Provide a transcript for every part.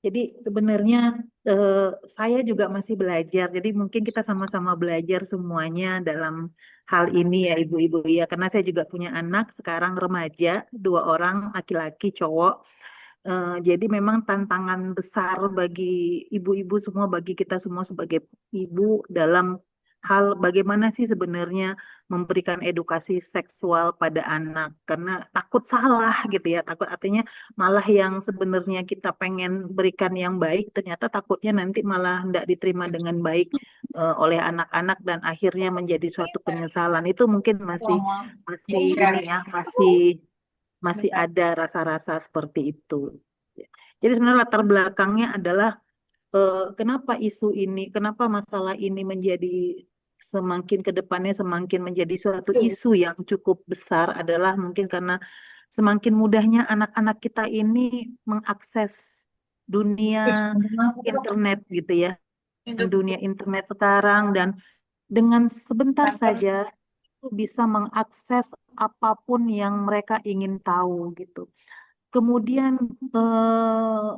Jadi sebenarnya saya juga masih belajar. Jadi mungkin kita sama-sama belajar semuanya dalam hal ini ya ibu-ibu ya. Karena saya juga punya anak sekarang remaja, dua orang laki-laki cowok. Jadi memang tantangan besar bagi ibu-ibu semua, bagi kita semua sebagai ibu dalam hal bagaimana sih sebenarnya memberikan edukasi seksual pada anak. Karena takut salah gitu ya, takut artinya malah yang sebenarnya kita pengen berikan yang baik, ternyata takutnya nanti malah tidak diterima dengan baik oleh anak-anak dan akhirnya menjadi suatu penyesalan. Itu mungkin masih masih ini ya, masih masih ada rasa-rasa seperti itu. Jadi sebenarnya latar belakangnya adalah kenapa isu ini, kenapa masalah ini menjadi semakin ke depannya semakin menjadi suatu isu yang cukup besar adalah mungkin karena semakin mudahnya anak-anak kita ini mengakses dunia internet gitu ya, dunia internet sekarang dan dengan sebentar saja itu bisa mengakses apapun yang mereka ingin tahu gitu. Kemudian eh,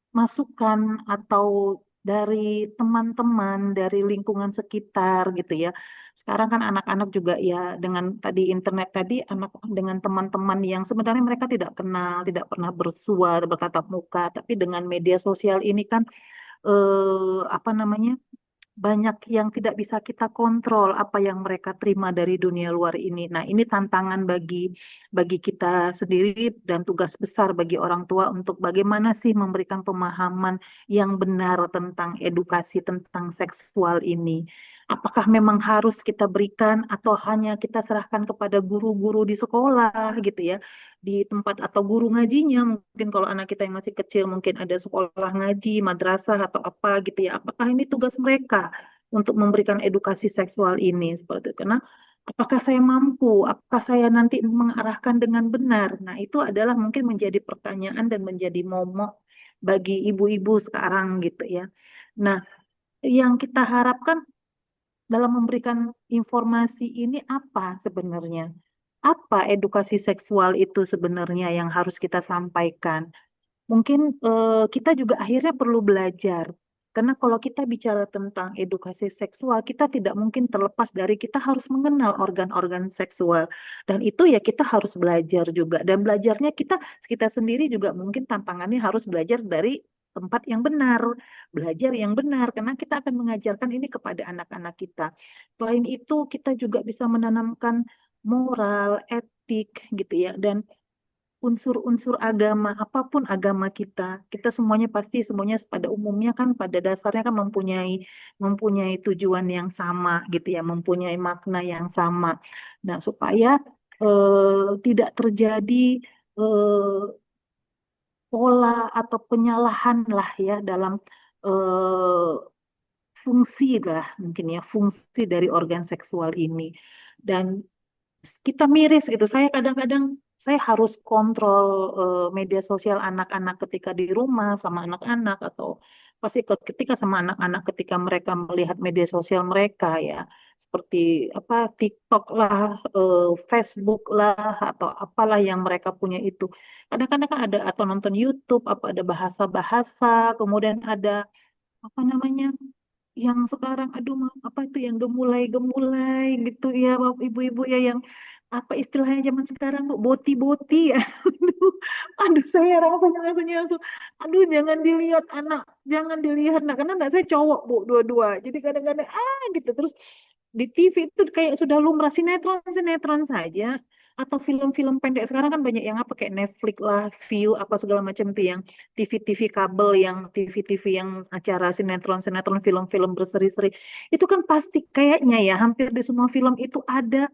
masukan atau dari teman-teman, dari lingkungan sekitar gitu ya. Sekarang kan anak-anak juga ya dengan tadi internet tadi anak dengan teman-teman yang sebenarnya mereka tidak kenal, tidak pernah bersua, bertatap muka, tapi dengan media sosial ini kan apa namanya? Banyak yang tidak bisa kita kontrol apa yang mereka terima dari dunia luar ini. Nah, ini tantangan bagi kita sendiri dan tugas besar bagi orang tua untuk bagaimana sih memberikan pemahaman yang benar tentang edukasi tentang seksual ini. Apakah memang harus kita berikan atau hanya kita serahkan kepada guru-guru di sekolah gitu ya, di tempat atau guru ngajinya mungkin kalau anak kita yang masih kecil mungkin ada sekolah ngaji, madrasah atau apa gitu ya. Apakah ini tugas mereka untuk memberikan edukasi seksual ini seperti itu? Karena apakah saya mampu? Apakah saya nanti mengarahkan dengan benar? Nah, itu adalah mungkin menjadi pertanyaan dan menjadi momok bagi ibu-ibu sekarang gitu ya. Nah, yang kita harapkan dalam memberikan informasi ini apa sebenarnya? Apa edukasi seksual itu sebenarnya yang harus kita sampaikan? Mungkin kita juga akhirnya perlu belajar. Karena kalau kita bicara tentang edukasi seksual, kita tidak mungkin terlepas dari kita harus mengenal organ-organ seksual. Dan itu ya kita harus belajar juga. Dan belajarnya kita sendiri juga mungkin tantangannya harus belajar dari tempat yang benar, belajar yang benar, karena kita akan mengajarkan ini kepada anak-anak kita. Selain itu, kita juga bisa menanamkan moral, etik gitu ya, dan unsur-unsur agama, apapun agama kita, kita semuanya pasti semuanya pada umumnya kan pada dasarnya kan mempunyai mempunyai tujuan yang sama gitu ya, mempunyai makna yang sama. Nah, supaya tidak terjadi eh, pola atau penyalahan lah ya dalam eh, fungsi lah mungkin ya fungsi dari organ seksual ini. Dan kita miris gitu. Saya kadang-kadang saya harus kontrol media sosial anak-anak ketika di rumah sama anak-anak atau pasti ketika sama anak-anak ketika mereka melihat media sosial mereka ya seperti apa TikTok lah, Facebook lah atau apalah yang mereka punya itu. Kadang-kadang kan ada atau nonton YouTube apa ada bahasa-bahasa, kemudian ada apa namanya yang sekarang aduh apa itu yang gemulai-gemulai gitu ya ibu-ibu ya yang apa istilahnya zaman sekarang tuh boti-boti ya aduh, aduh saya rasanya langsung aduh jangan dilihat anak jangan dilihat nah karena anak saya cowok bu dua-dua jadi kadang-kadang gitu terus di TV itu kayak sudah lumrah sinetron saja atau film-film pendek sekarang kan banyak yang apa kayak Netflix lah, View apa segala macam tuh yang TV-TV kabel yang TV-TV yang acara sinetron-sinetron film-film berseri-seri itu kan pasti kayaknya ya hampir di semua film itu ada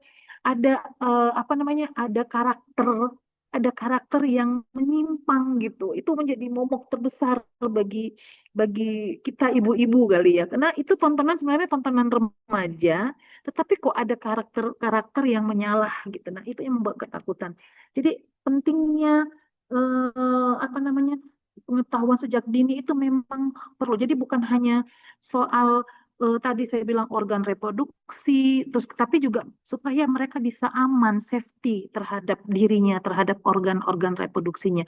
apa namanya ada karakter yang menyimpang gitu itu menjadi momok terbesar bagi bagi kita ibu-ibu kali ya karena itu tontonan sebenarnya tontonan remaja tetapi kok ada karakter-karakter yang menyalah gitu. Nah, itu yang membuat ketakutan. Jadi pentingnya apa namanya pengetahuan sejak dini itu memang perlu. Jadi bukan hanya soal tadi saya bilang organ reproduksi, terus tapi juga supaya mereka bisa aman, safety terhadap dirinya, terhadap organ-organ reproduksinya.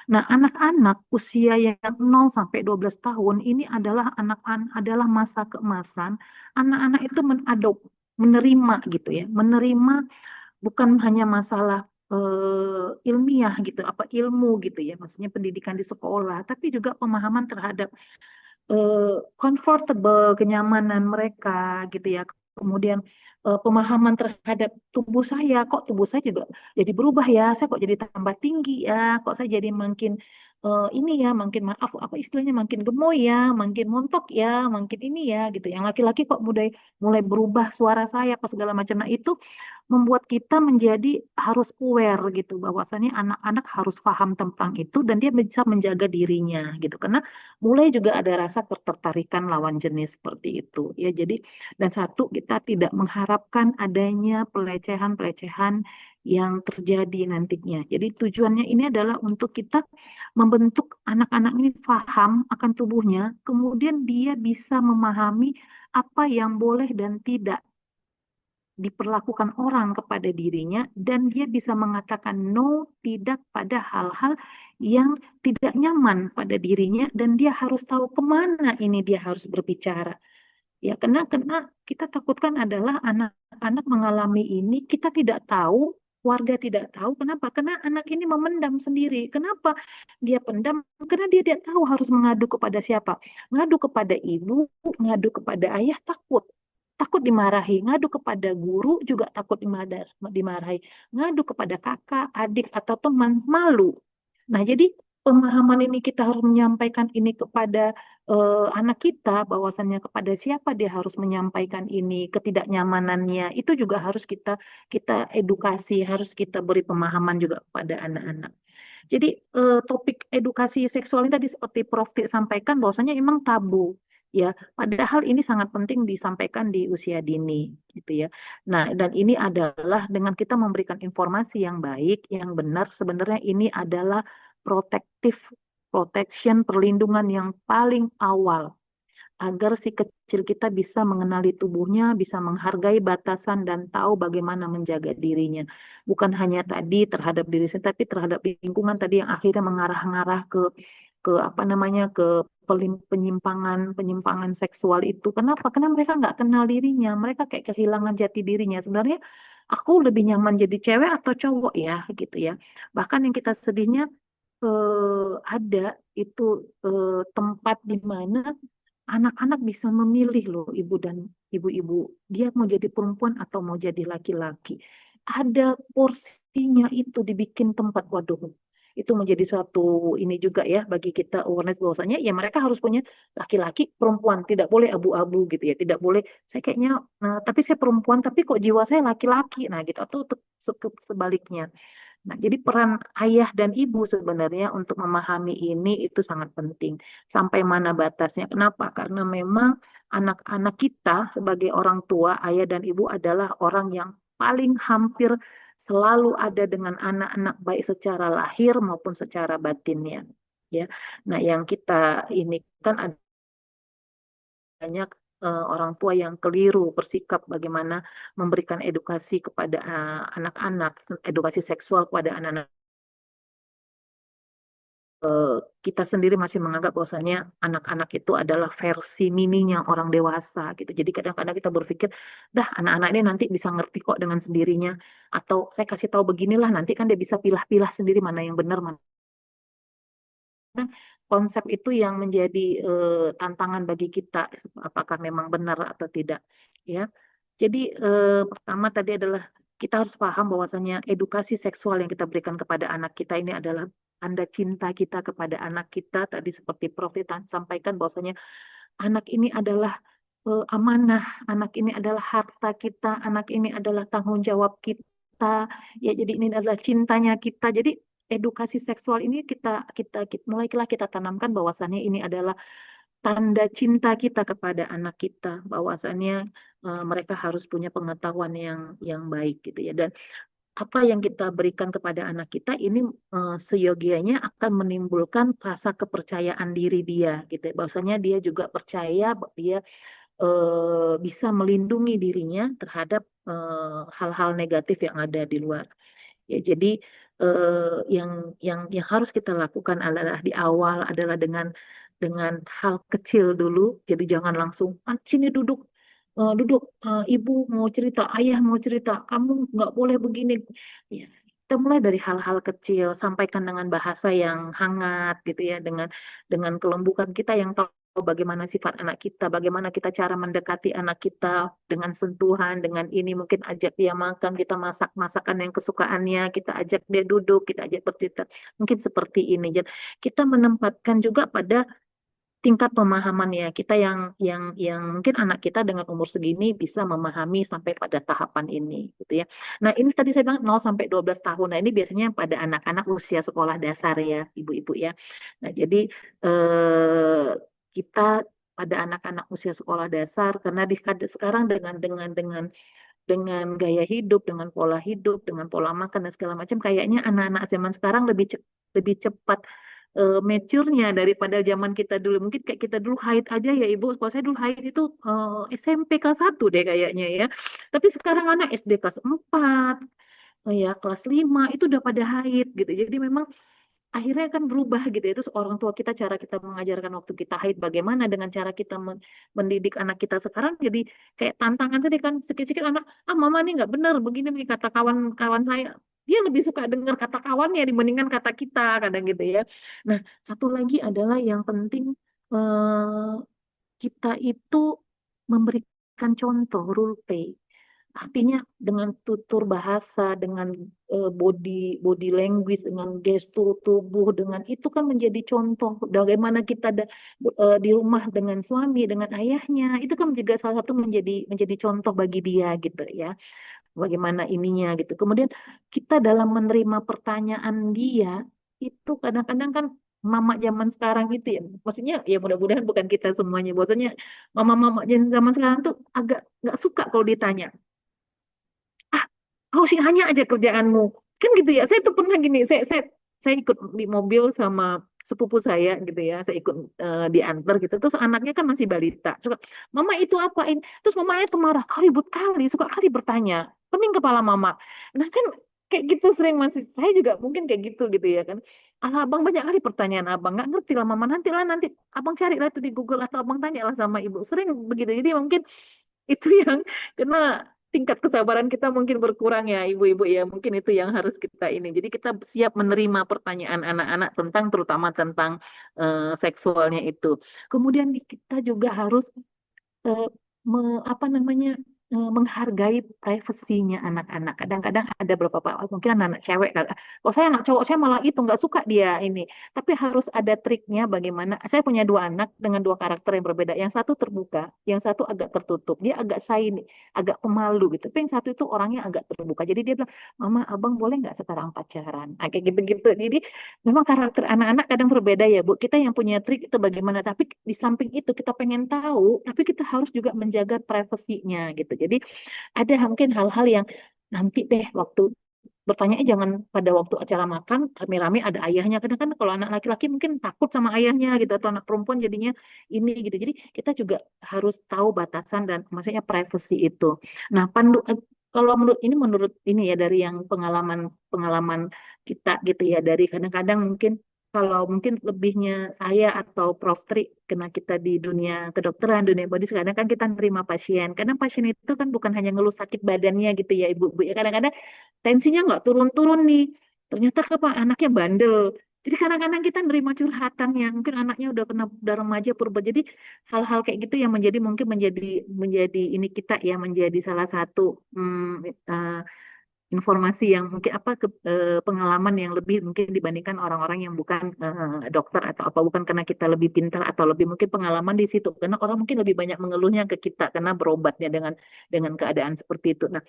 Nah, anak-anak usia yang 0 sampai 12 tahun ini adalah masa keemasan. Anak-anak itu menerima gitu ya, menerima bukan hanya masalah ilmiah gitu, apa ilmu gitu ya, maksudnya pendidikan di sekolah, tapi juga pemahaman terhadap comfortable, kenyamanan mereka gitu ya. Kemudian pemahaman terhadap tubuh saya, kok tubuh saya juga jadi berubah ya, saya kok jadi tambah tinggi ya, kok saya jadi makin ini ya, makin maaf apa istilahnya makin gemoy ya, makin montok ya, makin ini ya gitu. Yang laki-laki kok mulai mulai berubah suara saya apa segala macam. Nah, itu membuat kita menjadi harus aware gitu bahwasannya anak-anak harus paham tentang itu dan dia bisa menjaga dirinya gitu. Karena mulai juga ada rasa ketertarikan lawan jenis seperti itu ya. Jadi dan satu kita tidak mengharapkan adanya pelecehan-pelecehan yang terjadi nantinya. Jadi tujuannya ini adalah untuk kita membentuk anak-anak ini paham akan tubuhnya, kemudian dia bisa memahami apa yang boleh dan tidak diperlakukan orang kepada dirinya dan dia bisa mengatakan no tidak pada hal-hal yang tidak nyaman pada dirinya dan dia harus tahu kemana ini dia harus berbicara ya karena kita takutkan adalah anak-anak mengalami ini kita tidak tahu warga tidak tahu kenapa karena anak ini memendam sendiri kenapa dia pendam karena dia tidak tahu harus mengadu kepada siapa ngadu kepada ibu ngadu kepada ayah takut takut dimarahi, ngadu kepada guru juga takut dimarahi, ngadu kepada kakak, adik atau teman malu. Nah, jadi pemahaman ini kita harus menyampaikan ini kepada anak kita, bahwasannya kepada siapa dia harus menyampaikan ini, ketidaknyamanannya, itu juga harus kita kita edukasi, harus kita beri pemahaman juga kepada anak-anak. Jadi topik edukasi seksual ini tadi seperti Prof. Tik sampaikan bahwasanya memang tabu ya. Padahal ini sangat penting disampaikan di usia dini gitu ya. Nah, dan ini adalah dengan kita memberikan informasi yang baik, yang benar sebenarnya ini adalah protektif protection perlindungan yang paling awal agar si kecil kita bisa mengenali tubuhnya, bisa menghargai batasan dan tahu bagaimana menjaga dirinya. Bukan hanya tadi terhadap diri sendiri, tapi terhadap lingkungan tadi yang akhirnya mengarah-ngarah ke apa namanya ke penyimpangan penyimpangan seksual itu. Kenapa? Karena mereka nggak kenal dirinya, mereka kayak kehilangan jati dirinya. Sebenarnya aku lebih nyaman jadi cewek atau cowok ya, gitu ya. Bahkan yang kita sedihnya ada itu tempat di mana anak-anak bisa memilih loh ibu dan ibu-ibu dia mau jadi perempuan atau mau jadi laki-laki. Ada porsinya itu dibikin tempat waduh. Itu menjadi suatu ini juga ya bagi kita awareness bahwasanya ya mereka harus punya laki-laki perempuan tidak boleh abu-abu gitu ya tidak boleh saya kayaknya nah, tapi saya perempuan tapi kok jiwa saya laki-laki nah gitu atau sebaliknya. Nah, jadi peran ayah dan ibu sebenarnya untuk memahami ini itu sangat penting. Sampai mana batasnya? Kenapa? Karena memang anak-anak kita sebagai orang tua, ayah dan ibu adalah orang yang paling hampir selalu ada dengan anak-anak baik secara lahir maupun secara batinnya. Ya. Nah, yang kita ini kan ada banyak orang tua yang keliru bersikap bagaimana memberikan edukasi kepada anak-anak, edukasi seksual kepada anak-anak kita sendiri masih menganggap bahwasanya anak-anak itu adalah versi mininya orang dewasa gitu. Jadi kadang-kadang kita berpikir, dah anak-anak ini nanti bisa ngerti kok dengan sendirinya. Atau saya kasih tahu beginilah, nanti kan dia bisa pilah-pilah sendiri mana yang benar, mana konsep itu yang menjadi tantangan bagi kita, apakah memang benar atau tidak. Ya, jadi pertama tadi adalah kita harus paham bahwasanya edukasi seksual yang kita berikan kepada anak kita ini adalah tanda cinta kita kepada anak kita. Tadi seperti Prof. Sampaikan bahwasanya anak ini adalah amanah, anak ini adalah harta kita, anak ini adalah tanggung jawab kita. Ya, jadi ini adalah cintanya kita. Jadi edukasi seksual ini mulailah kita tanamkan bahwasannya ini adalah tanda cinta kita kepada anak kita bahwasannya mereka harus punya pengetahuan yang baik gitu ya dan apa yang kita berikan kepada anak kita ini seyogianya akan menimbulkan rasa kepercayaan diri dia gitu ya. Bahwasanya dia juga percaya dia bisa melindungi dirinya terhadap hal-hal negatif yang ada di luar. Ya, jadi yang harus kita lakukan adalah di awal adalah dengan hal kecil dulu. Jadi jangan langsung, sini duduk, duduk, ibu mau cerita, ayah mau cerita, kamu nggak boleh begini. Ya, kita mulai dari hal-hal kecil, sampaikan dengan bahasa yang hangat gitu ya, dengan kelembukan kita yang tahu bagaimana sifat anak kita, bagaimana kita cara mendekati anak kita dengan sentuhan, dengan ini mungkin ajak dia makan, kita masak masakan yang kesukaannya, kita ajak dia duduk, kita ajak bercerita, mungkin seperti ini. Jadi kita menempatkan juga pada tingkat pemahaman ya kita yang mungkin anak kita dengan umur segini bisa memahami sampai pada tahapan ini gitu ya. Nah, ini tadi saya bilang 0 sampai 12 tahun. Nah, ini biasanya pada anak-anak usia sekolah dasar ya, Ibu-ibu ya. Nah, jadi eh, kita pada anak-anak usia sekolah dasar karena sekarang dengan gaya hidup, dengan pola hidup, dengan pola makan dan segala macam, kayaknya anak-anak zaman sekarang lebih cepat mature-nya daripada zaman kita dulu. Mungkin kayak kita dulu haid aja ya Ibu. Kalau saya dulu haid itu SMP kelas 1 deh kayaknya ya. Tapi sekarang anak SD kelas 4, ya kelas 5 itu udah pada haid gitu. Jadi memang akhirnya kan berubah gitu ya. Terus orang tua kita cara kita mengajarkan waktu kita haid bagaimana dengan cara kita mendidik anak kita sekarang jadi kayak tantangan tadi kan sedikit-sedikit anak mama nih nggak benar begini begini kata kawan-kawan saya dia lebih suka dengar kata kawannya dibandingkan kata kita kadang gitu ya. Nah, satu lagi adalah yang penting eh, kita itu memberikan contoh role play. Artinya dengan tutur bahasa, dengan body body language, dengan gestur tubuh, dengan itu kan menjadi contoh bagaimana kita di rumah dengan suami, dengan ayahnya, itu kan juga salah satu menjadi contoh bagi dia gitu ya. Bagaimana ininya gitu. Kemudian kita dalam menerima pertanyaan dia itu kadang-kadang kan mama zaman sekarang itu ya, maksudnya ya mudah-mudahan bukan kita semuanya, maksudnya mama-mama zaman sekarang tuh agak nggak suka kalau ditanya kau sih hanya aja kerjaanmu. Kan gitu ya. Saya tuh pernah gini, saya ikut di mobil sama sepupu saya gitu ya. Saya ikut diantar gitu. Terus anaknya kan masih balita. Suka, mama itu apain? Terus mamanya tuh marah. Kau ribut kali, suka kali bertanya. Pening kepala mama. Nah kan kayak gitu sering masih. Saya juga mungkin kayak gitu ya kan. Alah, abang banyak kali pertanyaan abang. Nggak ngerti lah mama. Nanti abang cari lah itu di Google atau abang tanya lah sama ibu. Sering begitu. Jadi mungkin itu yang karena tingkat kesabaran kita mungkin berkurang ya ibu-ibu ya mungkin itu yang harus kita ini jadi kita siap menerima pertanyaan anak-anak tentang terutama tentang seksualnya itu kemudian kita juga harus eh, apa namanya menghargai privasinya anak-anak. Kadang-kadang ada beberapa mungkin anak-anak cewek. Kalau saya anak cowok saya malah itu nggak suka dia ini. Tapi harus ada triknya bagaimana. Saya punya dua anak dengan dua karakter yang berbeda. Yang satu terbuka, yang satu agak tertutup. Dia agak shy nih, agak pemalu gitu. Tapi yang satu itu orangnya agak terbuka. Jadi dia bilang, Mama, abang boleh nggak sekarang pacaran? Kayak gitu-gitu. Jadi memang karakter anak-anak kadang berbeda ya, Bu. Kita yang punya trik itu bagaimana, tapi di samping itu kita pengen tahu, tapi kita harus juga menjaga privasinya gitu. Jadi ada mungkin hal-hal yang nanti deh waktu bertanya jangan pada waktu acara makan rame-rame ada ayahnya. Kadang kan kalau anak laki-laki mungkin takut sama ayahnya gitu atau anak perempuan jadinya ini gitu. Jadi kita juga harus tahu batasan dan maksudnya privacy itu. Nah, kalau menurut ini ya dari yang pengalaman pengalaman kita gitu ya dari kadang-kadang mungkin kalau mungkin lebihnya saya atau Prof. Tri kena kita di dunia kedokteran, dunia medis, kadang kan kita nerima pasien. Kadang pasien itu kan bukan hanya ngeluh sakit badannya gitu ya ibu-ibu ya. Kadang-kadang tensinya nggak turun-turun nih. Ternyata apa anaknya bandel. Jadi kadang-kadang kita nerima curhatan yang mungkin anaknya udah remaja purba. Jadi hal-hal kayak gitu yang mungkin menjadi ini kita ya menjadi salah satu informasi yang mungkin pengalaman yang lebih mungkin dibandingkan orang-orang yang bukan dokter atau apa bukan karena kita lebih pintar atau lebih mungkin pengalaman di situ karena orang mungkin lebih banyak mengeluhnya ke kita karena berobatnya dengan keadaan seperti itu. Nah,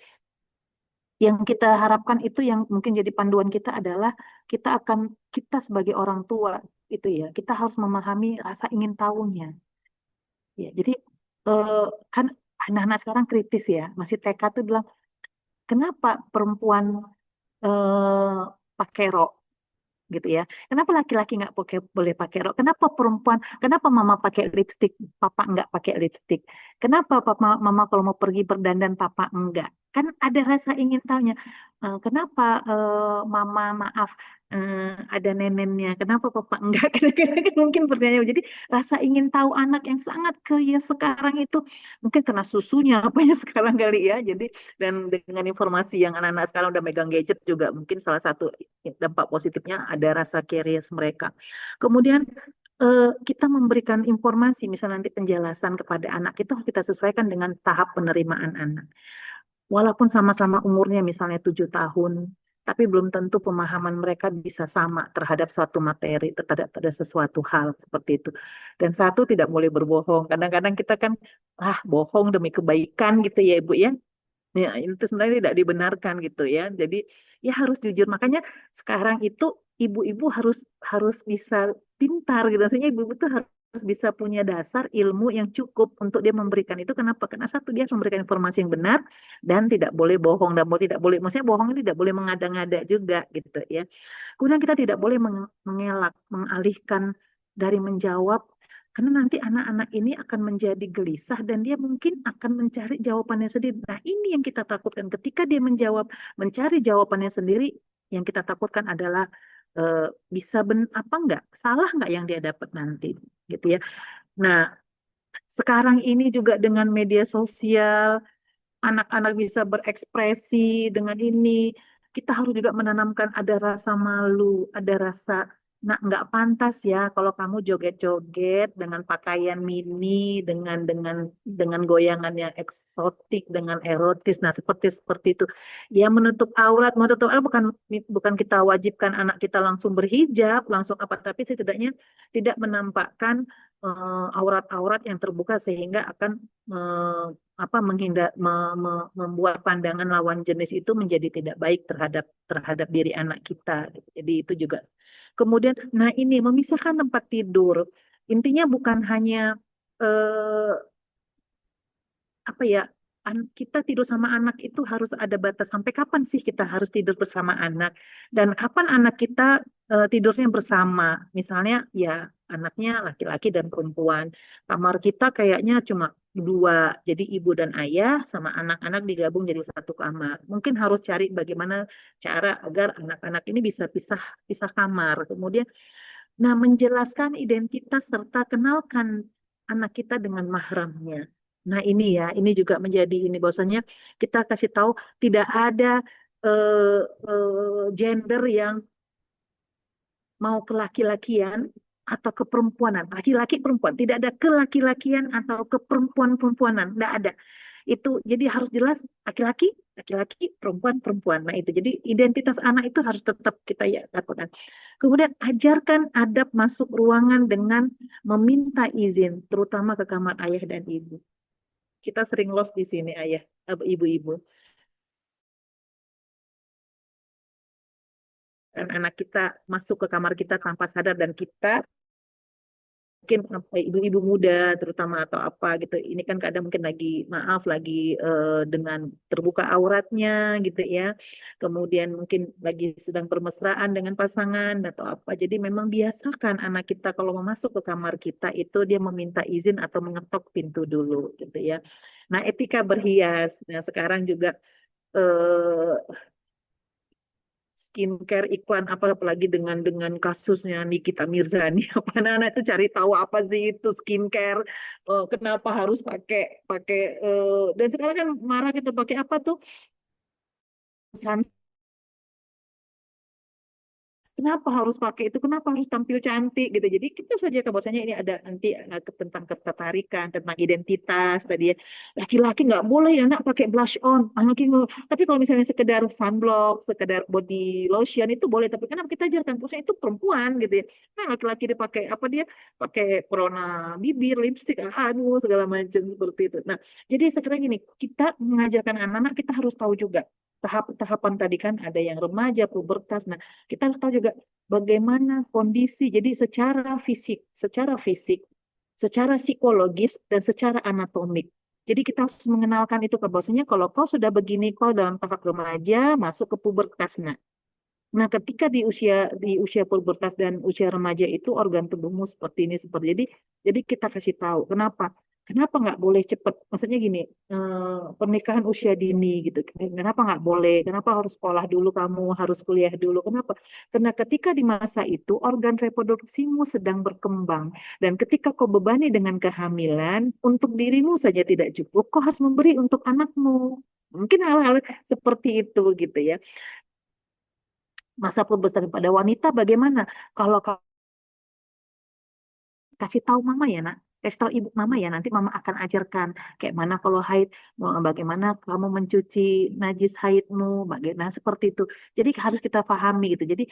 yang kita harapkan itu yang mungkin jadi panduan kita adalah kita sebagai orang tua itu ya kita harus memahami rasa ingin tahunya ya jadi eh, kan anak-anak sekarang kritis ya masih TK tuh bilang kenapa perempuan pakai rok gitu ya. Kenapa laki-laki nggak boleh pakai rok? Kenapa perempuan? Kenapa mama pakai lipstik, papa nggak pakai lipstik? Kenapa mama kalau mau pergi berdandan, papa enggak? Kan ada rasa ingin tahunya. Kenapa mama maaf ada nenennya? Kenapa papa enggak? Kadang-kadang kan mungkin pertanyaan. Jadi rasa ingin tahu anak yang sangat curious sekarang itu mungkin karena susunya apanya sekarang kali ya. Jadi dan dengan informasi yang anak-anak sekarang udah megang gadget juga mungkin salah satu dampak positifnya ada rasa curious mereka. Kemudian kita memberikan informasi, misalnya nanti penjelasan kepada anak itu harus kita sesuaikan dengan tahap penerimaan anak. Walaupun sama-sama umurnya misalnya 7 tahun, tapi belum tentu pemahaman mereka bisa sama terhadap suatu materi, terhadap sesuatu hal seperti itu. Dan satu tidak boleh berbohong. Kadang-kadang kita kan, bohong demi kebaikan gitu ya Ibu ya. Ya, itu sebenarnya tidak dibenarkan gitu ya. Jadi ya harus jujur. Makanya sekarang itu ibu-ibu harus harus bisa pintar gitu. Maksudnya ibu-ibu tuh harus bisa punya dasar ilmu yang cukup untuk dia memberikan itu. Kenapa? Karena satu dia harus memberikan informasi yang benar dan tidak boleh bohong dan tidak boleh, maksudnya bohong itu tidak boleh mengada-ngada juga gitu ya. Kemudian kita tidak boleh mengelak, mengalihkan dari menjawab karena nanti anak-anak ini akan menjadi gelisah dan dia mungkin akan mencari jawabannya sendiri. Nah, ini yang kita takutkan. Ketika dia mencari jawabannya sendiri, yang kita takutkan adalah bisa apa enggak, salah enggak yang dia dapat nanti, gitu ya. Nah, sekarang ini juga dengan media sosial, anak-anak bisa berekspresi dengan ini. Kita harus juga menanamkan ada rasa malu, ada rasa nah nggak pantas ya kalau kamu joget-joget dengan pakaian mini, dengan goyangan yang eksotik, dengan erotis. Nah seperti seperti itu. Ya menutup aurat bukan bukan kita wajibkan anak kita langsung berhijab, langsung apa, tapi setidaknya tidak menampakkan aurat-aurat yang terbuka sehingga akan apa membuat pandangan lawan jenis itu menjadi tidak baik terhadap terhadap diri anak kita. Jadi itu juga. Kemudian, nah ini memisahkan tempat tidur. Intinya bukan hanya eh, apa ya, kita tidur sama anak itu harus ada batas. Sampai kapan sih kita harus tidur bersama anak? Dan kapan anak kita tidurnya bersama? Misalnya ya anaknya laki-laki dan perempuan. Kamar kita kayaknya cuma dua, jadi ibu dan ayah sama anak-anak digabung jadi satu kamar. Mungkin harus cari bagaimana cara agar anak-anak ini bisa pisah pisah kamar. Kemudian, nah menjelaskan identitas serta kenalkan anak kita dengan mahramnya. Nah ini ya, ini juga menjadi ini bahwasanya kita kasih tahu tidak ada gender yang mau ke laki-lakian atau ke perempuanan. Laki-laki perempuan, tidak ada ke laki-lakian atau ke perempuan-perempuanan, tidak ada. Itu jadi harus jelas laki-laki, laki-laki, perempuan, perempuan. Nah itu jadi identitas anak itu harus tetap kita ya lakukan. Kemudian ajarkan adab masuk ruangan dengan meminta izin, terutama ke kamar ayah dan ibu. Kita sering lost di sini ayah, ibu-ibu. Dan anak kita masuk ke kamar kita tanpa sadar dan kita mungkin ibu-ibu muda terutama atau apa gitu ini kan kadang mungkin lagi maaf lagi dengan terbuka auratnya gitu ya, kemudian mungkin lagi sedang bermesraan dengan pasangan atau apa, jadi memang biasakan anak kita kalau mau masuk ke kamar kita itu dia meminta izin atau mengetok pintu dulu gitu ya. Nah etika berhias, nah sekarang juga eh, skincare iklan apa apalagi dengan kasusnya Nikita Mirzani apa anak-anak itu cari tahu apa sih itu skincare, kenapa harus pakai pakai dan sekarang kan marah kita pakai apa tuh kenapa harus pakai itu? Kenapa harus tampil cantik gitu? Jadi kita saja bahwasanya ini ada nanti tentang ketertarikan, tentang identitas tadi ya. Laki-laki nggak boleh ya nak pakai blush on. Tapi kalau misalnya sekedar sunblock, sekedar body lotion itu boleh. Tapi kenapa kita ajarkan? Maksudnya itu perempuan gitu ya. Nah laki-laki dia pakai apa dia? Pakai corona bibir, lipstick, aduh segala macam seperti itu. Nah jadi sekarang ini kita mengajarkan anak-anak kita harus tahu juga tahap-tahapan tadi kan ada yang remaja, pubertas. Nah, kita harus tahu juga bagaimana kondisi. Jadi secara fisik, secara psikologis dan secara anatomik. Jadi kita harus mengenalkan itu ke bahwasanya kalau kau sudah begini, kau dalam tahap remaja, masuk ke pubertas. Nah, Nah, ketika di usia pubertas dan usia remaja itu organ tubuhmu seperti ini seperti jadi kita kasih tahu kenapa nggak boleh cepet. Maksudnya gini, pernikahan usia dini gitu. Kenapa nggak boleh? Kenapa harus sekolah dulu kamu harus kuliah dulu? Kenapa? Karena ketika di masa itu organ reproduksimu sedang berkembang dan ketika kau bebani dengan kehamilan untuk dirimu saja tidak cukup, kau harus memberi untuk anakmu. Mungkin hal-hal seperti itu gitu ya. Masa pubertas pada wanita bagaimana? Kalau kasih tahu mama ya nak, kasih tahu ibu mama ya, nanti mama akan ajarkan kayak mana kalau haid, bagaimana kamu mencuci najis haidmu, bagaimana seperti itu. Jadi harus kita pahami gitu. Jadi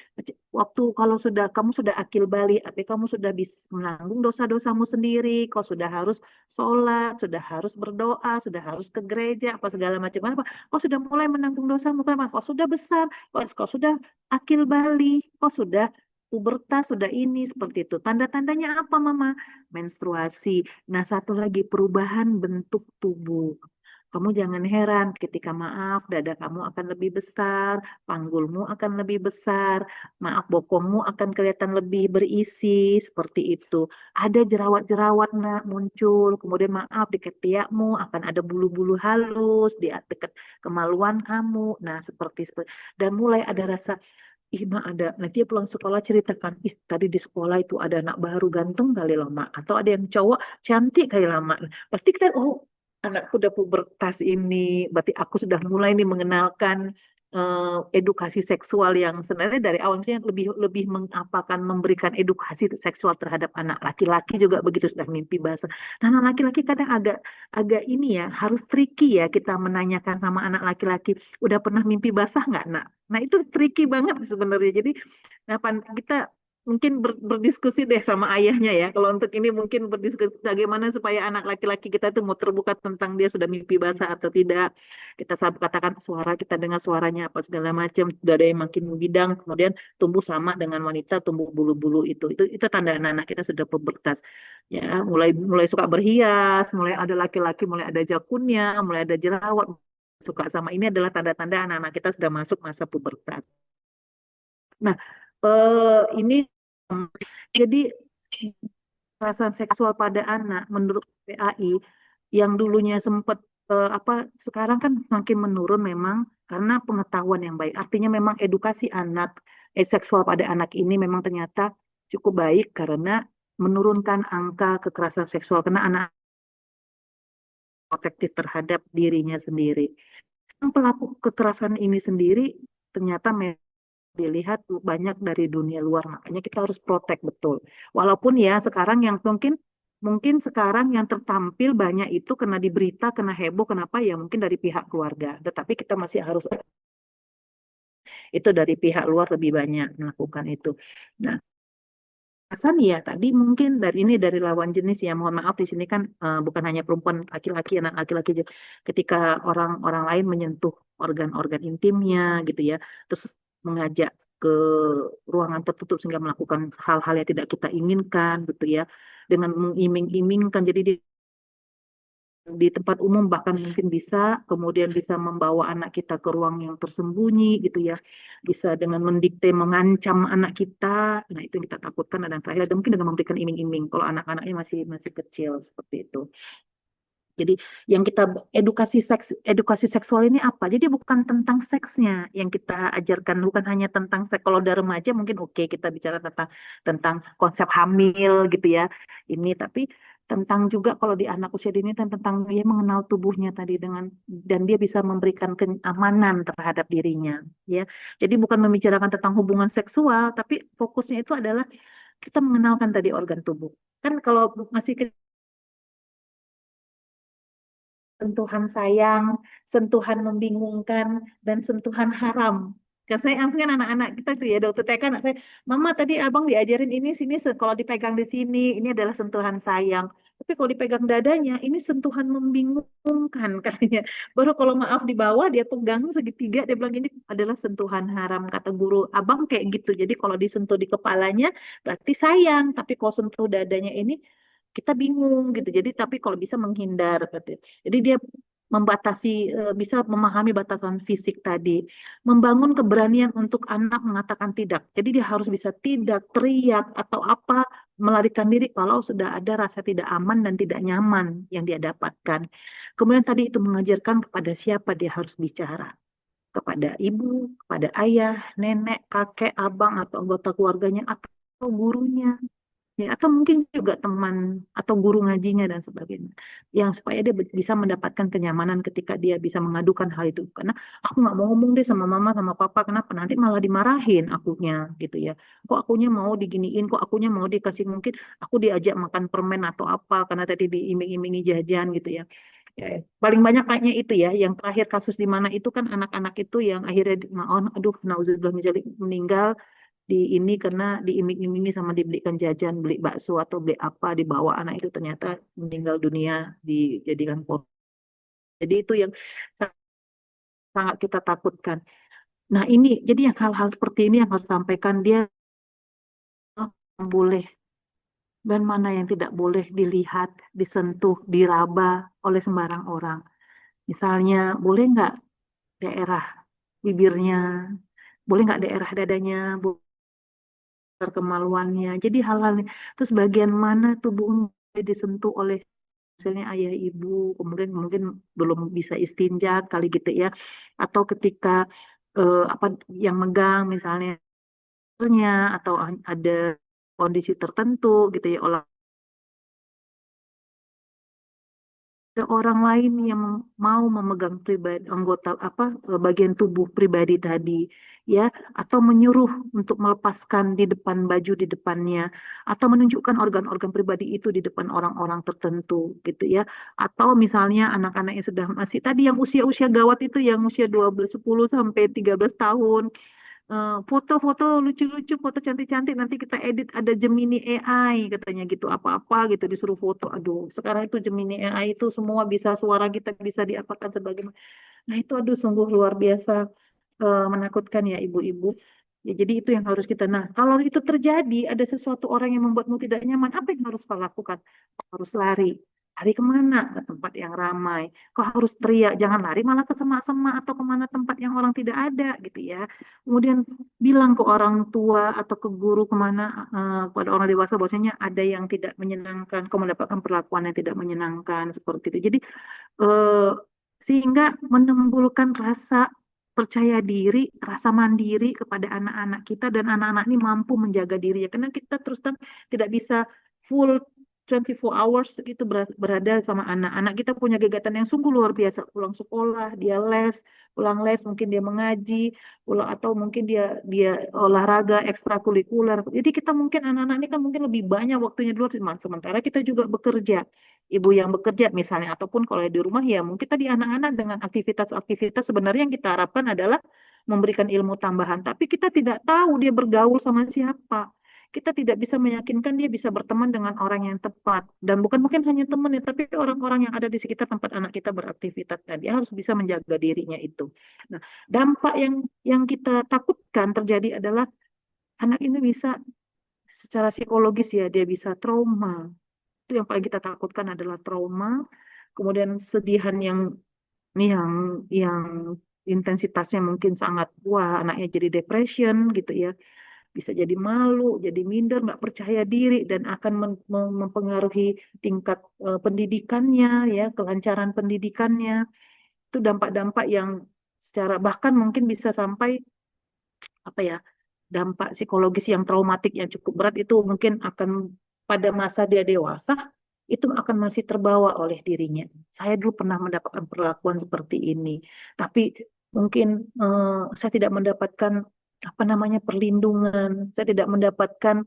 waktu kalau kamu sudah akil balik, artinya kamu sudah bisa menanggung dosa-dosamu sendiri, kau sudah harus sholat, sudah harus berdoa, sudah harus ke gereja, apa segala macam apa. Kau sudah mulai menanggung dosamu karena kau sudah besar, kau sudah akil balik, kau sudah pubertas sudah ini seperti itu. Tanda-tandanya apa, Mama? Menstruasi. Nah, satu lagi perubahan bentuk tubuh. Kamu jangan heran ketika maaf, dada kamu akan lebih besar, panggulmu akan lebih besar, maaf bokongmu akan kelihatan lebih berisi, seperti itu. Ada jerawat-jerawat nak muncul, kemudian maaf di ketiakmu akan ada bulu-bulu halus di dekat kemaluan kamu. Nah, seperti dan mulai ada rasa ih mak ada nanti dia pulang sekolah ceritakan ih tadi di sekolah itu ada anak baru ganteng kali lah mak atau ada yang cowok cantik kali lah mak pasti kita oh anakku udah pubertas ini berarti aku sudah mulai nih mengenalkan edukasi seksual yang sebenarnya dari awal misalnya lebih lebih mengapakan memberikan edukasi seksual terhadap anak laki-laki juga begitu sudah mimpi basah nah anak laki-laki kadang agak agak ini ya harus tricky ya kita menanyakan sama anak laki-laki udah pernah mimpi basah nggak nak. Nah, itu tricky banget sebenarnya. Jadi, nah, kita mungkin berdiskusi deh sama ayahnya ya. Kalau untuk ini mungkin berdiskusi bagaimana supaya anak laki-laki kita itu mau terbuka tentang dia sudah mimpi basah atau tidak. Kita katakan suara, kita dengar suaranya apa segala macam. Sudah ada yang makin bidang, kemudian tumbuh sama dengan wanita, tumbuh bulu-bulu itu. Itu tanda anak-anak kita sudah pubertas. Ya, mulai mulai suka berhias, mulai ada laki-laki, mulai ada jakunnya, mulai ada jerawat, suka sama ini adalah tanda-tanda anak-anak kita sudah masuk masa pubertas. Nah, ini jadi kekerasan seksual pada anak menurut PAI yang dulunya sempat apa sekarang kan makin menurun memang karena pengetahuan yang baik. Artinya memang edukasi anak seksual pada anak ini memang ternyata cukup baik karena menurunkan angka kekerasan seksual karena anak protektif terhadap dirinya sendiri. Pelaku kekerasan ini sendiri ternyata dilihat banyak dari dunia luar, makanya kita harus protek betul. Walaupun ya sekarang yang mungkin mungkin sekarang yang tertampil banyak itu kena di berita, kena heboh, kenapa ya mungkin dari pihak keluarga. Tetapi kita masih harus itu dari pihak luar lebih banyak melakukan itu. Nah, Hasan ya tadi mungkin dari ini dari lawan jenis ya mohon maaf di sini kan bukan hanya perempuan laki-laki anak laki-laki juga. Ketika orang-orang lain menyentuh organ-organ intimnya gitu ya terus mengajak ke ruangan tertutup sehingga melakukan hal-hal yang tidak kita inginkan gitu ya dengan mengiming-imingkan jadi di tempat umum bahkan mungkin bisa kemudian bisa membawa anak kita ke ruang yang tersembunyi gitu ya bisa dengan mendikte mengancam anak kita nah itu yang kita takutkan dan terakhir ada mungkin dengan memberikan iming-iming kalau anak-anaknya masih masih kecil seperti itu jadi yang kita edukasi seksual ini apa? Jadi bukan tentang seksnya yang kita ajarkan, bukan hanya tentang seks. Kalau udah remaja mungkin oke kita bicara tentang tentang konsep hamil gitu ya. Ini tapi tentang juga kalau di anak usia dini tentang dia mengenal tubuhnya tadi dengan dan dia bisa memberikan keamanan terhadap dirinya ya. Jadi bukan membicarakan tentang hubungan seksual, tapi fokusnya itu adalah kita mengenalkan tadi organ tubuh. Kan kalau masih sentuhan sayang, sentuhan membingungkan, dan sentuhan haram. Kan saya kan anak-anak kita tuh ya dokter TK anak saya, Mama tadi abang diajarin ini sini kalau dipegang di sini ini adalah sentuhan sayang. Tapi kalau dipegang dadanya ini sentuhan membingungkan katanya. Baru kalau maaf di bawah dia pegang segitiga dia bilang ini adalah sentuhan haram kata guru abang kayak gitu. Jadi kalau disentuh di kepalanya berarti sayang, tapi kalau sentuh dadanya ini kita bingung gitu. Jadi tapi kalau bisa menghindar. Jadi dia membatasi, bisa memahami batasan fisik tadi, membangun keberanian untuk anak mengatakan tidak. Jadi dia harus bisa tidak, teriak atau apa, melarikan diri kalau sudah ada rasa tidak aman dan tidak nyaman yang dia dapatkan. Kemudian tadi itu mengajarkan kepada siapa dia harus bicara, kepada ibu, kepada ayah, nenek, kakek, abang, atau anggota keluarganya, atau gurunya. Ya, atau mungkin juga teman atau guru ngajinya dan sebagainya. Yang supaya dia bisa mendapatkan kenyamanan ketika dia bisa mengadukan hal itu. Karena aku nggak mau ngomong deh sama mama, sama papa, kenapa? Nanti malah dimarahin akunya gitu ya. Kok akunya mau diginiin, kok akunya mau dikasih, mungkin aku diajak makan permen atau apa, karena tadi diiming-imingi jajan gitu ya. Ya, paling banyak kayaknya itu ya, yang terakhir kasus di mana itu kan anak-anak itu yang akhirnya, aduh, nauzubillah min dzalik, meninggal di ini karena diiming-imingi sama dibelikan jajan, beli bakso atau beli apa, dibawa anak itu ternyata meninggal dunia, dijadikan korban. Jadi itu yang sangat kita takutkan. Nah ini, jadi yang hal-hal seperti ini yang harus sampaikan dia, yang boleh dan mana yang tidak boleh dilihat, disentuh, diraba oleh sembarang orang. Misalnya, boleh nggak daerah bibirnya, boleh nggak daerah dadanya, kemaluannya. Jadi hal-hal ini. Terus bagian mana tubuhnya disentuh oleh misalnya ayah ibu, kemudian mungkin belum bisa istinja kali gitu ya. Atau ketika apa yang megang misalnya atau ada kondisi tertentu gitu ya, ada orang lain yang mau memegang pribadi anggota apa bagian tubuh pribadi tadi ya, atau menyuruh untuk melepaskan di depan baju di depannya, atau menunjukkan organ-organ pribadi itu di depan orang-orang tertentu gitu ya, atau misalnya anak-anak yang sudah masih tadi yang usia-usia gawat itu, yang usia 12 10 sampai 13 tahun, foto-foto lucu-lucu, foto cantik-cantik, nanti kita edit ada Gemini AI katanya gitu, apa-apa gitu disuruh foto. Aduh, sekarang itu Gemini AI itu semua bisa, suara kita bisa diapakan sebagai. Nah itu aduh sungguh luar biasa, menakutkan ya ibu-ibu. Ya, jadi itu yang harus kita. Nah, kalau itu terjadi, ada sesuatu orang yang membuatmu tidak nyaman, apa yang harus kau lakukan? Kau harus lari. Lari kemana? Ke tempat yang ramai. Kau harus teriak, jangan lari malah ke semak-semak atau kemana tempat yang orang tidak ada gitu ya. Kemudian bilang ke orang tua atau ke guru kemana, kepada orang dewasa bahwasanya ada yang tidak menyenangkan, kau mendapatkan perlakuan yang tidak menyenangkan seperti itu. Jadi eh, sehingga menimbulkan rasa percaya diri, rasa mandiri kepada anak-anak kita, dan anak-anak ini mampu menjaga dirinya. Karena kita terus terang tidak bisa full 24 hours gitu berada sama anak. Anak kita punya kegiatan yang sungguh luar biasa. Pulang sekolah, dia les, pulang les mungkin dia mengaji, pulang atau mungkin dia dia olahraga ekstrakurikuler. Jadi kita mungkin anak-anak ini kan mungkin lebih banyak waktunya di luar, sementara kita juga bekerja, ibu yang bekerja misalnya, ataupun kalau di rumah ya mungkin tadi anak-anak dengan aktivitas-aktivitas sebenarnya yang kita harapkan adalah memberikan ilmu tambahan, tapi kita tidak tahu dia bergaul sama siapa. Kita tidak bisa meyakinkan dia bisa berteman dengan orang yang tepat, dan bukan mungkin hanya teman ya, tapi orang-orang yang ada di sekitar tempat anak kita beraktivitas tadi harus bisa menjaga dirinya itu. Nah, dampak yang kita takutkan terjadi adalah anak ini bisa secara psikologis ya, dia bisa trauma. Itu yang paling kita takutkan adalah trauma, kemudian sedihan yang yang intensitasnya mungkin sangat, wah anaknya jadi depression gitu ya, bisa jadi malu, jadi minder, nggak percaya diri, dan akan mempengaruhi tingkat pendidikannya ya, kelancaran pendidikannya. Itu dampak-dampak yang secara bahkan mungkin bisa sampai apa ya, dampak psikologis yang traumatik yang cukup berat itu mungkin akan pada masa dia dewasa itu akan masih terbawa oleh dirinya. Saya dulu pernah mendapatkan perlakuan seperti ini, tapi mungkin saya tidak mendapatkan apa namanya perlindungan, saya tidak mendapatkan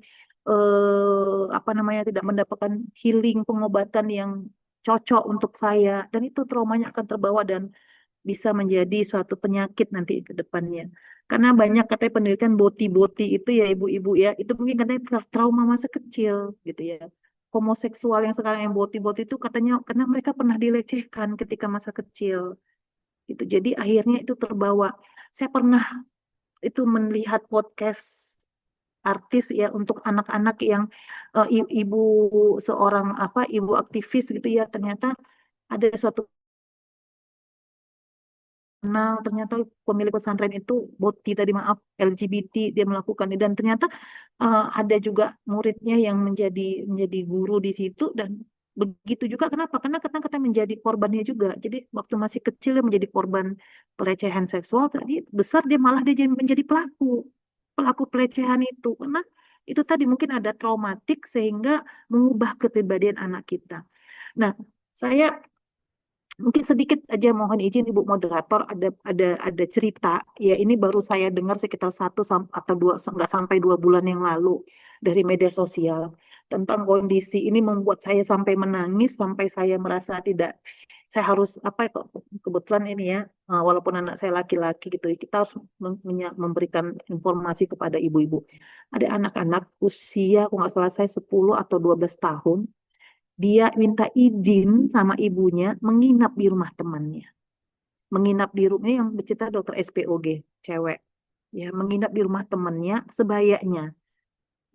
apa namanya, tidak mendapatkan healing, pengobatan yang cocok untuk saya, dan itu traumanya akan terbawa dan bisa menjadi suatu penyakit nanti ke depannya. Karena banyak katanya penelitian boti-boti itu ya ibu-ibu ya, itu mungkin katanya trauma masa kecil gitu ya. Homoseksual yang sekarang yang boti-boti itu katanya karena mereka pernah dilecehkan ketika masa kecil gitu. Jadi akhirnya itu terbawa. Saya pernah itu melihat podcast artis ya untuk anak-anak yang ibu seorang apa ibu aktivis gitu ya, ternyata ada suatu kenal ternyata pemilik pesantren itu boti tadi maaf LGBT dia melakukan dan ternyata ada juga muridnya yang menjadi guru di situ dan begitu juga kenapa? Karena kita menjadi korbannya juga. Jadi waktu masih kecil dia menjadi korban pelecehan seksual tadi besar dia malah dia menjadi pelaku pelaku pelecehan itu karena itu tadi mungkin ada traumatik sehingga mengubah kepribadian anak kita. Nah, saya mungkin sedikit aja mohon izin Ibu moderator ada cerita ya ini baru saya dengar sekitar atau dua nggak sampai 2 bulan yang lalu dari media sosial tentang kondisi ini membuat saya sampai menangis sampai saya merasa tidak saya harus apa ya, kok kebetulan ini ya walaupun anak saya laki-laki gitu kita harus memberikan informasi kepada ibu-ibu ada anak-anak usia kalau nggak salah saya 10 atau 12 tahun dia minta izin sama ibunya menginap di rumah temannya. Menginap di rumahnya yang bercerita dokter SPOG, cewek. Ya, menginap di rumah temannya sebayanya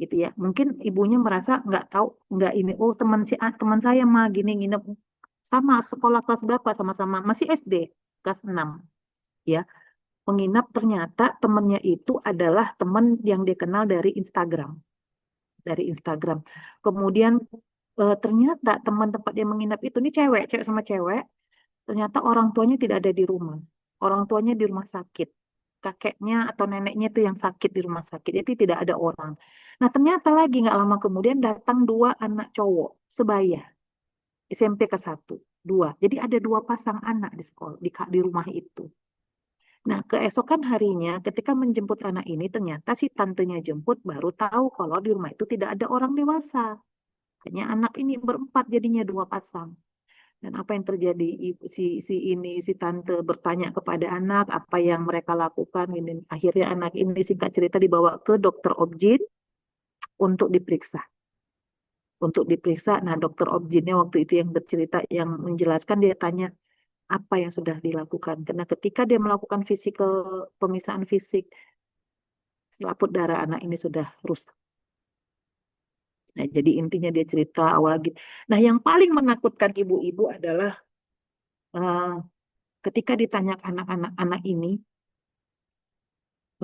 gitu ya. Mungkin ibunya merasa nggak tahu, nggak ini, oh teman saya mah gini nginep sama sekolah kelas berapa sama-sama masih SD kelas 6 ya. Menginap ternyata temannya itu adalah teman yang dia kenal dari Instagram. Dari Instagram. Kemudian ternyata teman tempat dia menginap itu ini cewek, cewek sama cewek, ternyata orang tuanya tidak ada di rumah. Orang tuanya di rumah sakit. Kakeknya atau neneknya itu yang sakit di rumah sakit. Jadi tidak ada orang. Nah ternyata lagi nggak lama kemudian datang 2 anak cowok sebaya. SMP ke 1. Dua. Jadi ada 2 pasang anak di sekolah, di rumah itu. Nah, keesokan harinya ketika menjemput anak ini ternyata si tantenya jemput baru tahu kalau di rumah itu tidak ada orang dewasa. Hanya anak ini berempat jadinya 2 pasang. Dan apa yang terjadi? Si tante bertanya kepada anak apa yang mereka lakukan. Ini akhirnya anak ini singkat cerita dibawa ke dokter objin untuk diperiksa. Untuk diperiksa. Nah, dokter objinnya waktu itu yang bercerita, yang menjelaskan dia tanya apa yang sudah dilakukan. Karena ketika dia melakukan pemisahan fisik, selaput darah anak ini sudah rusak. Nah, jadi intinya dia cerita awal lagi. Nah, yang paling menakutkan ibu-ibu adalah uh, ketika ditanya anak-anak ini,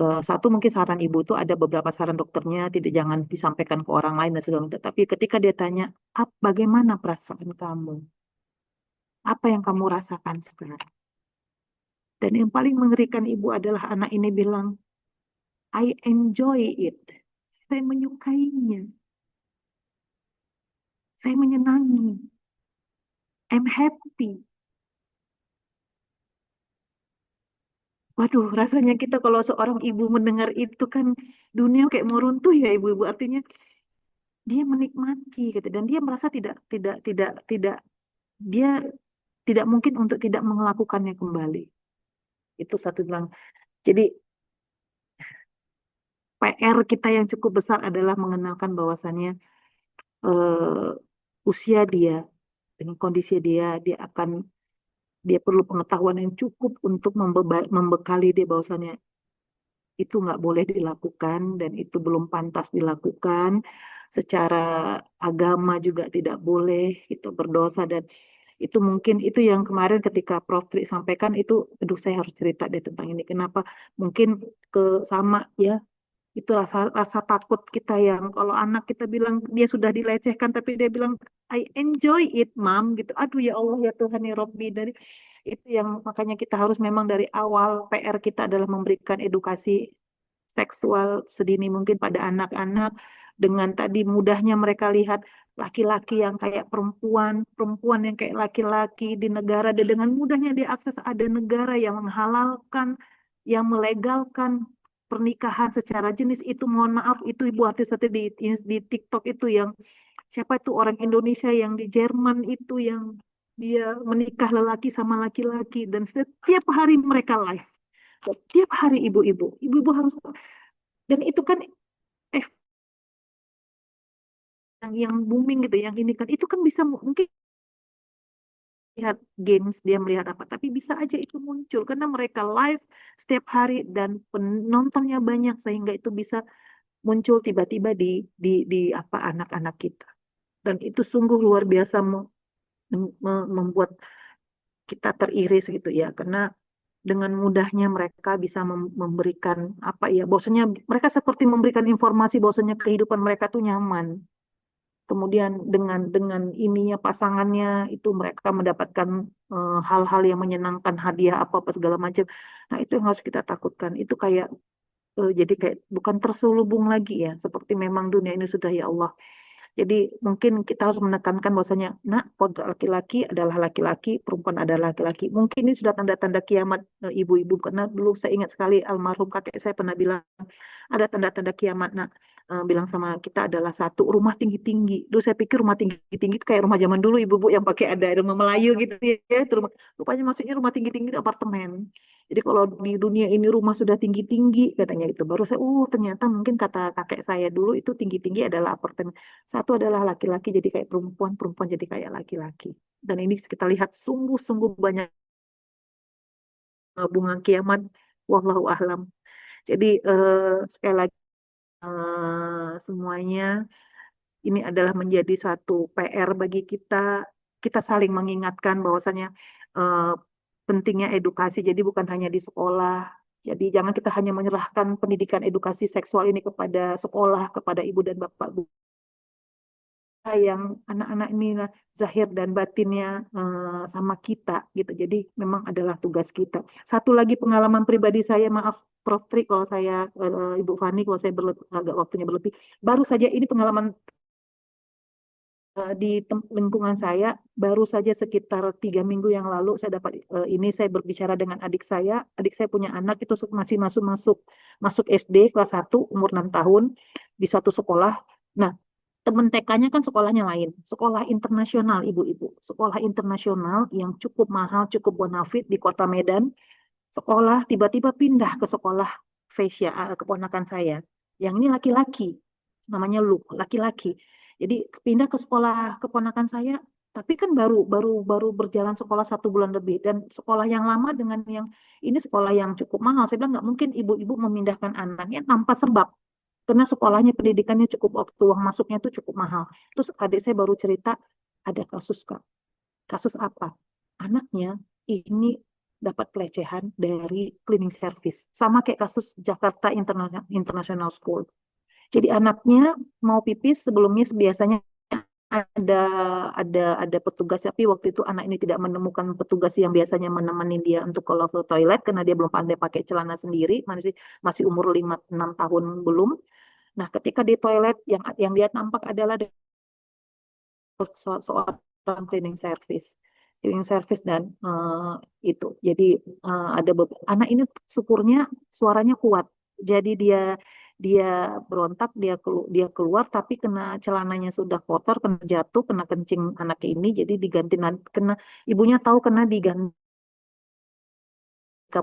satu mungkin saran ibu itu ada beberapa saran dokternya, tidak jangan disampaikan ke orang lain dan segala macam. Tapi ketika dia tanya, bagaimana perasaan kamu? Apa yang kamu rasakan sekarang? Dan yang paling mengerikan ibu adalah anak ini bilang, I enjoy it. Saya menyukainya. Saya menyenangi. I'm happy. Waduh, rasanya kita kalau seorang ibu mendengar itu kan dunia kayak mau runtuh ya ibu-ibu. Artinya dia menikmati gitu dan dia merasa tidak dia tidak mungkin untuk tidak melakukannya kembali. Itu satu bilang. Jadi PR kita yang cukup besar adalah mengenalkan bahwasannya usia dia dengan kondisi dia perlu pengetahuan yang cukup untuk membekali dia bahwasannya itu nggak boleh dilakukan dan itu belum pantas dilakukan. Secara agama juga tidak boleh itu berdosa dan itu mungkin itu yang kemarin ketika Prof. Tri sampaikan itu, aduh saya harus cerita deh tentang ini. Kenapa? Mungkin ke sama ya itu rasa rasa takut kita yang kalau anak kita bilang dia sudah dilecehkan tapi dia bilang I enjoy it, Mom gitu. Aduh ya Allah ya Tuhan ya Robbi dari itu yang makanya kita harus memang dari awal PR kita adalah memberikan edukasi seksual sedini mungkin pada anak-anak dengan tadi mudahnya mereka lihat laki-laki yang kayak perempuan, perempuan yang kayak laki-laki di negara dan dengan mudahnya diakses ada negara yang menghalalkan, yang melegalkan pernikahan secara jenis itu mohon maaf itu ibu artis-artis di TikTok itu yang siapa itu orang Indonesia yang di Jerman itu yang dia menikah lelaki sama laki-laki dan setiap hari mereka live setiap hari ibu-ibu harus dan itu kan eh, yang booming gitu yang ini kan itu kan bisa mungkin lihat games dia melihat apa tapi bisa aja itu muncul karena mereka live setiap hari dan penontonnya banyak sehingga itu bisa muncul tiba-tiba di apa anak-anak kita dan itu sungguh luar biasa membuat kita teriris gitu ya karena dengan mudahnya mereka bisa memberikan apa ya, bahwasanya mereka seperti memberikan informasi bahwasanya kehidupan mereka tuh nyaman. Kemudian dengan ininya pasangannya itu mereka mendapatkan hal-hal yang menyenangkan, hadiah apa apa segala macam. Nah, itu yang harus kita takutkan. Itu kayak jadi kayak bukan terselubung lagi ya, seperti memang dunia ini sudah ya Allah. Jadi mungkin kita harus menekankan bahwasanya, nak, kodrat laki-laki adalah laki-laki, perempuan adalah laki-laki. Mungkin ini sudah tanda-tanda kiamat, ibu-ibu, karena dulu saya ingat sekali almarhum kakek saya pernah bilang ada tanda-tanda kiamat, nak. Bilang sama kita adalah satu, rumah tinggi-tinggi. Dulu saya pikir rumah tinggi-tinggi itu kayak rumah zaman dulu ibu-ibu yang pakai ada rumah Melayu gitu ya. Itu rupanya maksudnya rumah tinggi-tinggi itu apartemen. Jadi kalau di dunia ini rumah sudah tinggi-tinggi katanya itu. Baru saya, ternyata mungkin kata kakek saya dulu itu tinggi-tinggi adalah apartemen. Satu adalah laki-laki jadi kayak perempuan, perempuan jadi kayak laki-laki. Dan ini kita lihat sungguh-sungguh banyak bunga kiamat. Wallahu a'lam. Jadi sekali lagi semuanya ini adalah menjadi satu PR bagi kita. Kita saling mengingatkan bahwasanya eh, pentingnya edukasi. Jadi bukan hanya di sekolah. Jadi jangan kita hanya menyerahkan pendidikan edukasi seksual ini kepada sekolah, kepada ibu dan bapak yang anak-anak ini zahir dan batinnya sama kita gitu. Jadi memang adalah tugas kita. Satu lagi pengalaman pribadi saya, maaf Prof. Tri kalau saya Ibu Fani kalau saya agak waktunya berlebih. Baru saja ini pengalaman di lingkungan saya baru saja sekitar 3 minggu yang lalu saya dapat ini saya berbicara dengan adik saya punya anak itu masih masuk SD kelas 1 umur 6 tahun di satu sekolah. Nah, temen TK-nya kan sekolahnya lain, sekolah internasional ibu-ibu, sekolah internasional yang cukup mahal, cukup bonafit di kota Medan. Sekolah tiba-tiba pindah ke sekolah Vesya, keponakan saya. Yang ini laki-laki, namanya Luke, laki-laki. Jadi pindah ke sekolah keponakan saya, tapi kan baru baru baru berjalan sekolah 1 bulan lebih dan sekolah yang lama dengan yang ini sekolah yang cukup mahal. Saya bilang nggak mungkin ibu-ibu memindahkan anaknya tanpa sebab karena sekolahnya pendidikannya cukup waktu uang masuknya itu cukup mahal. Terus adik saya baru cerita ada kasus Kak. Kasus apa? Anaknya ini dapat pelecehan dari cleaning service. Sama kayak kasus Jakarta International School. Jadi anaknya mau pipis sebelumnya biasanya ada ada petugas tapi waktu itu anak ini tidak menemukan petugas yang biasanya menemani dia untuk kalau ke toilet karena dia belum pandai pakai celana sendiri masih masih umur 5 6 tahun belum. Nah, ketika di toilet yang dia tampak adalah seorang cleaning service dan itu. Jadi ada anak ini syukurnya suaranya kuat. Jadi dia dia berontak, dia keluar tapi kena celananya sudah kotor, kena jatuh, kena kencing anak ini jadi diganti kena ibunya tahu kena diganti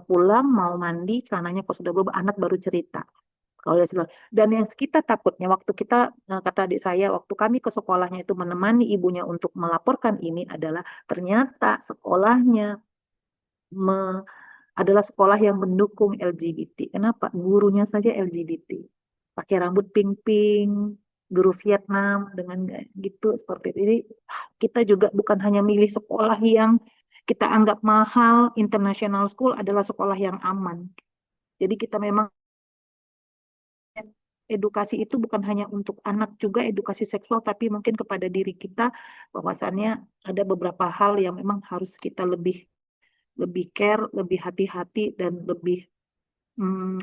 pulang mau mandi celananya kok sudah berubah anak baru cerita. Kalau ya dan yang kita takutnya waktu kita kata adik saya waktu kami ke sekolahnya itu menemani ibunya untuk melaporkan ini adalah ternyata sekolahnya me- adalah sekolah yang mendukung LGBT. Kenapa? Gurunya saja LGBT. Pakai rambut pink-pink, guru Vietnam dengan gitu seperti itu. Jadi kita juga bukan hanya milih sekolah yang kita anggap mahal, international school adalah sekolah yang aman. Jadi kita memang edukasi itu bukan hanya untuk anak juga edukasi seksual tapi mungkin kepada diri kita bahwasannya ada beberapa hal yang memang harus kita lebih lebih care, lebih hati-hati dan lebih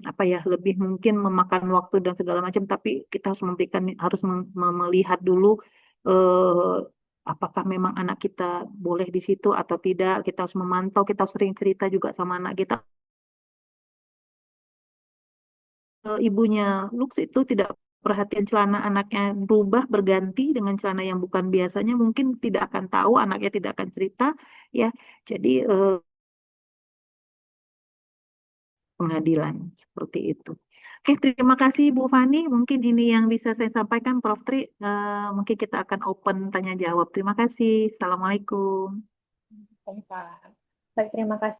apa ya, lebih mungkin memakan waktu dan segala macam tapi kita harus memberikan harus melihat dulu eh, apakah memang anak kita boleh di situ atau tidak. Kita harus memantau, kita harus sering cerita juga sama anak kita. Ibunya Lux itu tidak perhatian celana anaknya berubah berganti dengan celana yang bukan biasanya mungkin tidak akan tahu anaknya tidak akan cerita ya jadi pengadilan seperti itu. Oke, terima kasih Bu Fani. Mungkin ini yang bisa saya sampaikan, Prof. Tri. Mungkin kita akan open tanya jawab. Terima kasih. Assalamualaikum. Baik, Pak. Baik, terima kasih.